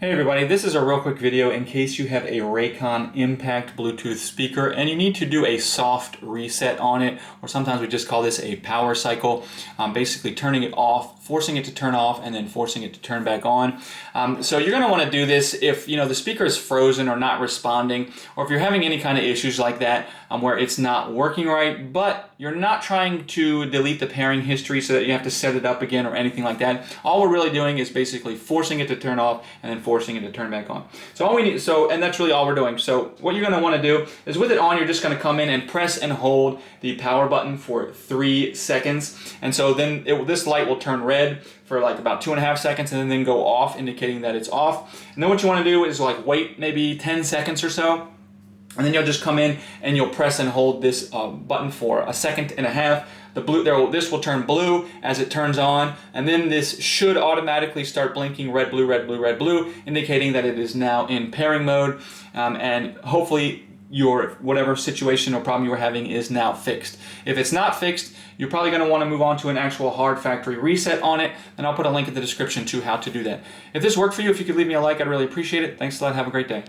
Hey everybody, this is a real quick video in case you have a Raycon Impact Bluetooth speaker and you need to do a soft reset on it, or sometimes we just call this a power cycle, basically turning it off, forcing it to turn off, and then forcing it to turn back on. So you're going to want to do this if the speaker is frozen or not responding, or if you're having any kind of issues like that where it's not working right, but you're not trying to delete the pairing history so that you have to set it up again or anything like that. All we're really doing is basically forcing it to turn off and then forcing it to turn back on. So all we need, and that's really all we're doing. So what you're going to want to do is, with it on, you're just going to come in and press and hold the power button for 3 seconds. And so then this light will turn red for like about 2.5 seconds and then go off, indicating that it's off. And then what you want to do is like wait maybe 10 seconds or so. And then you'll just come in and you'll press and hold this button for 1.5 seconds. This will turn blue as it turns on, and then this should automatically start blinking red, blue, red, blue, red, blue, indicating that it is now in pairing mode, and hopefully your whatever situation or problem you were having is now fixed. If it's not fixed, you're probably going to want to move on to an actual hard factory reset on it, and I'll put a link in the description to how to do that. If this worked for you, if you could leave me a like, I'd really appreciate it. Thanks a lot. Have a great day.